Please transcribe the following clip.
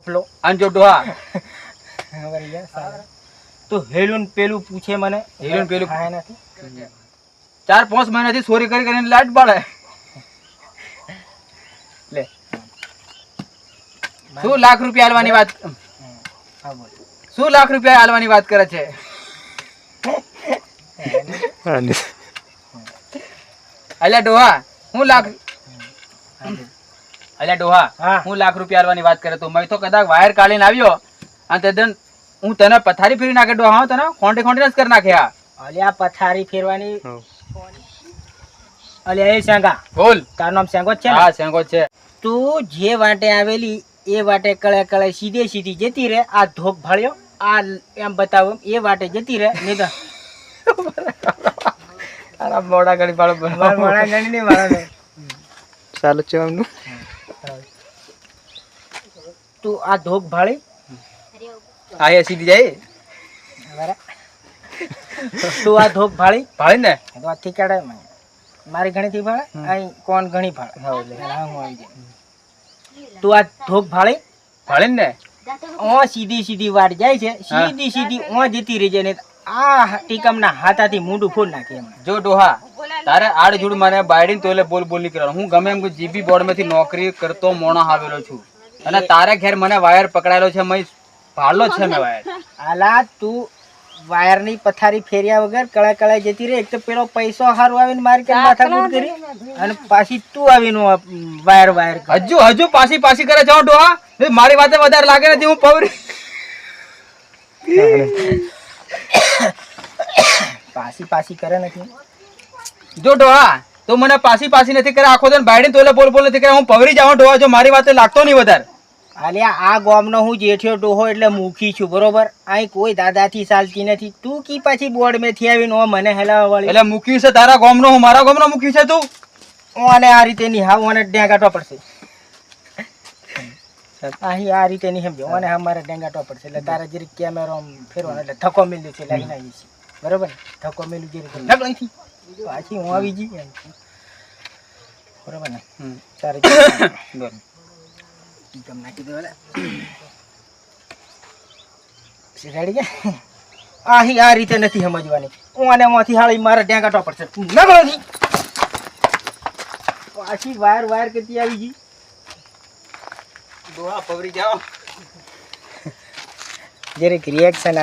આંજો ડોહા તો હેલુન પેલું પૂછે મને હેલુન પેલું હા નથી 4-5 મહિનાથી ચોરી કરીને લાટ બાળે લે શું લાખ રૂપિયા આલવાની વાત હા બોલ શું લાખ રૂપિયા આલવાની વાત કરે છે અલ્યા ડોહા હું લાખ અલ્યા ડોહા હા. હું લાખ રૂપિયા આલવાની વાત કરે તો મેં તો કદાચ વાયર કાઢીને આવ્યો અને તે હું તને પથારી ફેરી નાખે ડોહા હું તને ખોંડે ખોંડે જ કરી નાખ્યા અલ્યા પથારી ફેરવાની અલ્યા એ સેંગા બોલ તારું નામ સેંગો જ છે ને? હા સેંગો છે તું જે વાટે આવેલી એ વાટે કળે કળે સીધે સીધી જતી રહે આ ધોક ભાળ્યો આ એમ બતાવો એ વાટે જતી રહે નહીં તો અરે મોડા ઘડી પાડો મારા ગણી નહીં મારા ચાલુ છે એમનું તું આ ધોક ભાળી આયા સીધી જાય બરાબર તું આ ધોક ભાળી ભાળી ને તો આ થીકાડે મારી ઘણી થી ભાળે અહીં કોણ ઘણી ભાળે હા હું આવી જાય તું આ ધોક ભાળી ભાળી ને ઓ સીધી સીધી વાટ જાય છે સીધી સીધી ઓ જતી રહી જાય ને આ ટીકમના હાથાથી મૂંડું ફોડ નાખે એમ જો ડોહા તારે આડ જોડ મને બાયડીને તો એટલે બોલ બોલ નહીં કરવાનું હું ગમે એમ જીબી બોર્ડ માંથી નોકરી કરતો મોણો આવેલો છું અને તારે ઘેર મને વાયર પકડાયેલો છે મેં ભાડલો છે મેં વાયર આલા તું વાયરની પથારી ફેર્યા વગર કળા કળા જતી રહી એક તો પેલો પૈસો હારું આવીને મારી કે માથાકૂટ કરી અને પાછી તું આવીને વાયર વાયર કર. હજુ પાછી કરે જાઉં ડોહા મારી વાતે વધારે લાગે નથી હું પવરી પાછી કરે નથી જો ડોહા તો મને પાછી નથી કરે આખો દિન બાયડીને તો એટલે બોલ બોલ નથી કરે હું પવરી જાઉં ડોહા જો મારી વાતે લાગતો નહીં વધારે આલિયા આ ગામનો હું જેઠ્યો ડોહો એટલે મૂકી છું બરોબર અહીં કોઈ દાદાથી ચાલતી નથી તું કી પાછી બોર્ડ મેથી આવીને મને હેલાવા વાળી એટલે મૂક્યું છે તારા ગામનો હું મારા ગામનો મૂક્યું છે તું ઓને આ રીતે નહીં હા ઓને ડેંગાટો પડશે અહીં આ રીતે નહીં સમજો ઓને અમારે ડેંગાટો પડશે એટલે તારે જરીક કેમેરો ફેરવાનો એટલે ધક્કો મેલ્યો છે લઈને આવી છે બરોબર ને ધક્કો મેલ્યું જે રીતે ધક્કો અહીંથી પાછી હું આવી જઈ બરોબર ને તારે બોલ રેડી કે આહી આ રીતે નથી સમજવાની ઓને માંથી હાળી મારે ડેંગાટો પડશે નગરો થી પાછી વાયર કરતી આવી ગઈ ડોહા પવરી જાઓ જરીક રિએક્શન